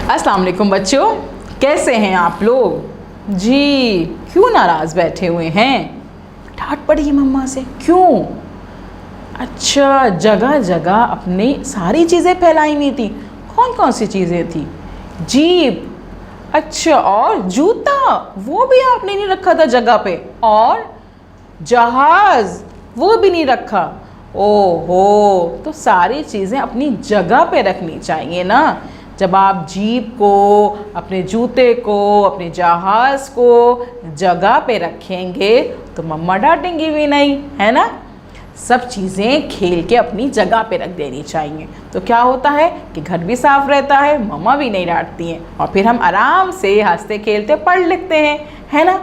अस्सलाम वालेकुम बच्चों, कैसे हैं आप लोग जी। क्यों नाराज़ बैठे हुए हैं? डांट पड़ी है मम्मा से, क्यों? अच्छा, जगह जगह अपनी सारी चीज़ें फैलाई हुई थी। कौन कौन सी चीज़ें थी? जीप, अच्छा, और जूता वो भी आपने नहीं रखा था जगह पे, और जहाज़ वो भी नहीं रखा। ओहो, तो सारी चीज़ें अपनी जगह पे रखनी चाहिए ना। जब आप जीप को, अपने जूते को, अपने जहाज़ को जगह पे रखेंगे तो मम्मा डांटेंगी भी नहीं, है ना। सब चीज़ें खेल के अपनी जगह पे रख देनी चाहिए, तो क्या होता है कि घर भी साफ रहता है, मम्मा भी नहीं डांटती हैं, और फिर हम आराम से हंसते खेलते पढ़ लिखते हैं, है ना।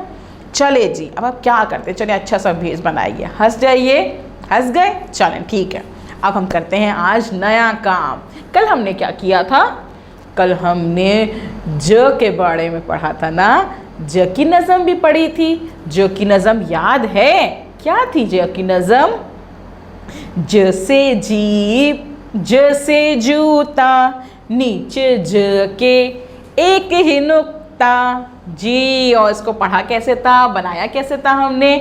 चले जी, अब आप क्या करते हैं? चलिए अच्छा सा भेज बनाइए, हंस जाइए। हंस गए? चलें ठीक है। अब हम करते हैं आज नया काम। कल हमने क्या किया था? कल हमने ज के बारे में पढ़ा था ना। ज की नज़म भी पढ़ी थी। ज की नज़म याद है? क्या थी ज की नज़म? ज से जीप, ज से जूता, नीचे ज के एक ही नुक्ता जी। और इसको पढ़ा कैसे था, बनाया कैसे था? हमने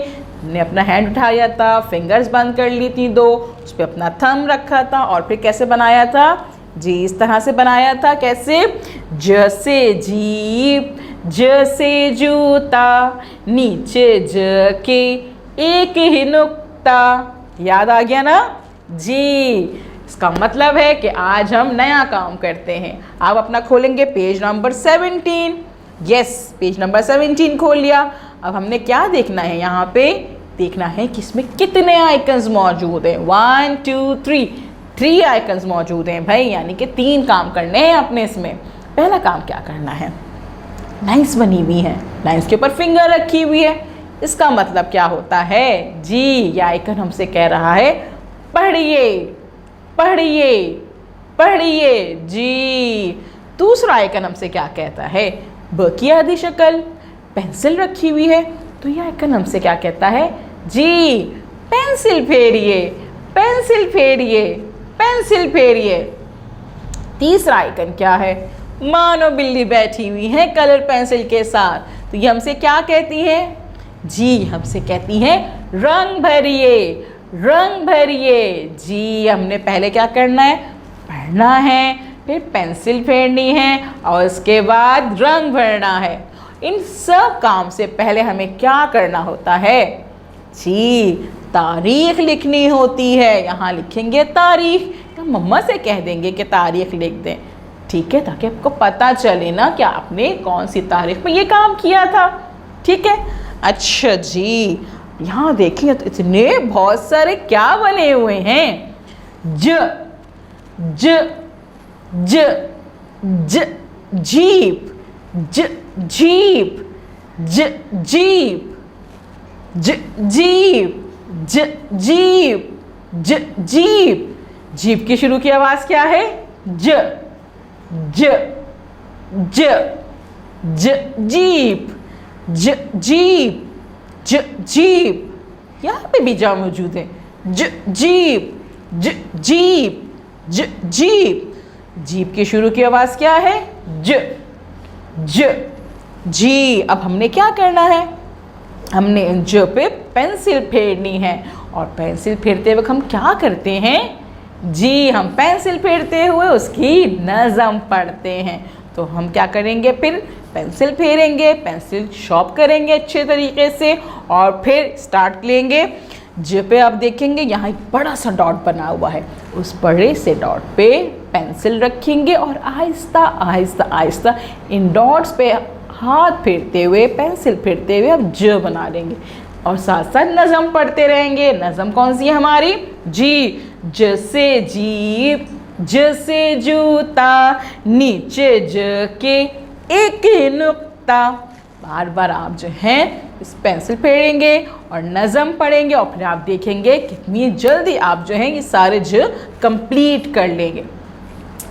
अपना हैंड उठाया था, फिंगर्स बंद कर ली थी दो, उस पर अपना थंब रखा था, और फिर कैसे बनाया था जी? इस तरह से बनाया था। कैसे? ज से जीप, ज से जूता, नीचे ज के एक ही नुक्ता। याद आ गया ना जी। इसका मतलब है कि आज हम नया काम करते हैं। आप अपना खोलेंगे page number 17। Yes, page number 17 खोल लिया। अब हमने क्या देखना है? यहाँ पे देखना है कि इसमें कितने आइकन्स मौजूद हैं। 1 2 3 आइकन्स मौजूद हैं भाई, यानी कि 3 काम करने हैं अपने इसमें। पहला काम क्या करना है? लाइन्स बनी हुई हैं, लाइन्स के ऊपर फिंगर रखी हुई है। इसका मतलब क्या होता है जी? ये आइकन हमसे कह रहा है पढ़िए, पढ़िए, पढ़िए जी। दूसरा आइकन हमसे क्या कहता है? ब की आधी शक्ल, पेंसिल रखी हुई है, तो यह आइकन हमसे क्या कहता है जी? पेंसिल फेरिए, पेंसिल फेरिए, पेंसिल फेरिए। तीसरा आइकन क्या है? मानो बिल्ली बैठी हुई है कलर पेंसिल के साथ, तो ये हमसे क्या कहती है जी? हमसे कहती है रंग भरिए, रंग भरिए जी। हमने पहले क्या करना है? पढ़ना है, फिर पेंसिल फेरनी है, और उसके बाद रंग भरना है। इन सब काम से पहले हमें क्या करना होता है जी? तारीख लिखनी होती है। यहाँ लिखेंगे तारीख, तो मम्मा से कह देंगे कि तारीख लिख दें, ठीक है, ताकि आपको पता चले ना कि आपने कौन सी तारीख में ये काम किया था, ठीक है। अच्छा जी, यहाँ देखिए तो इतने बहुत सारे क्या बने हुए हैं। ज ज ज ज जीप, ज जीप, ज जीप, ज जीप, ज जीप, ज जीप। जीप की शुरू की आवाज क्या है? ज ज ज ज जीप, ज जीप, ज जीप। यहाँ पे भी जा मौजूद है। ज जीप, ज जीप, ज जीप। जीप की शुरू की आवाज क्या है? ज ज जी। अब हमने क्या करना है? हमने ज पे पेंसिल फेरनी है, और पेंसिल फेरते वक्त हम क्या करते हैं जी? हम पेंसिल फेरते हुए उसकी नज़म पढ़ते हैं। तो हम क्या करेंगे फिर? पेंसिल फेरेंगे, पेंसिल शॉर्प करेंगे अच्छे तरीके से, और फिर स्टार्ट लेंगे। ज पे आप देखेंगे यहाँ एक बड़ा सा डॉट बना हुआ है, उस बड़े से डॉट पे पेंसिल रखेंगे, और आहिस्ता आहिस्ता आहिस्ता इन डॉट्स पे हाथ फेरते हुए, पेंसिल फेरते हुए अब ज बना लेंगे, और साथ साथ नज़म पढ़ते रहेंगे। नज़म कौन सी है हमारी जी? ज से जीप, ज से जूता, नीचे ज के एक ही नुक्ता। बार बार आप जो हैं इस पेंसिल फेरेंगे और नज़म पढ़ेंगे, और फिर आप देखेंगे कितनी जल्दी आप जो हैं ये सारे ज कंप्लीट कर लेंगे।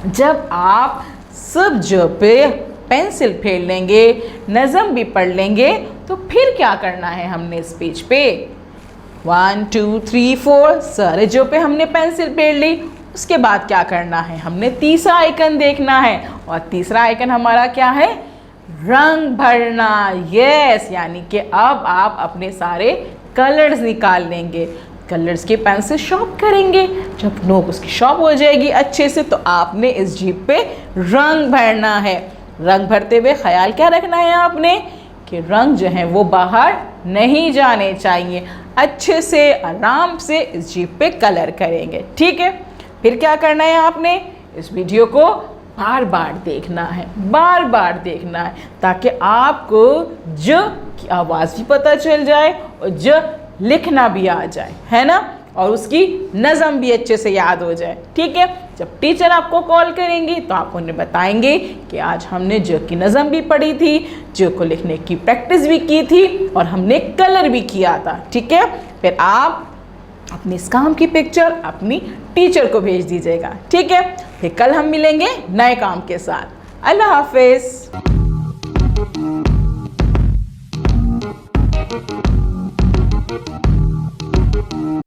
जब आप सब ज पे पेंसिल फेर लेंगे, नज़म भी पढ़ लेंगे, तो फिर क्या करना है हमने इस पेज पे? 1 2 3 4 सारे जो पे हमने पेंसिल फेर ली, उसके बाद क्या करना है, हमने तीसरा आइकन देखना है और तीसरा आइकन हमारा क्या है, रंग भरना। यस, यानी कि अब आप अपने सारे कलर्स निकाल लेंगे, कलर्स के पेन से शॉर्प करेंगे। जब नोक उसकी शॉर्प हो जाएगी अच्छे से तो आपने इस जीप पे रंग भरना है। रंग भरते हुए ख्याल क्या रखना है आपने कि रंग जो है वो बाहर नहीं जाने चाहिए। अच्छे से आराम से इस जीप पे कलर करेंगे, ठीक है। फिर क्या करना है आपने, इस वीडियो को बार बार देखना है, बार बार देखना है, ताकि आपको ज की आवाज़ भी पता चल जाए और ज लिखना भी आ जाए, है ना, और उसकी नज़म भी अच्छे से याद हो जाए, ठीक है। जब टीचर आपको कॉल करेंगी तो आप उन्हें बताएंगे कि आज हमने ज की नज़म भी पढ़ी थी, ज को लिखने की प्रैक्टिस भी की थी और हमने कलर भी किया था, ठीक है। फिर आप अपने इस काम की पिक्चर अपनी टीचर को भेज दीजिएगा, ठीक है। फिर कल हम मिलेंगे नए काम के साथ। अल्लाह हाफिज़।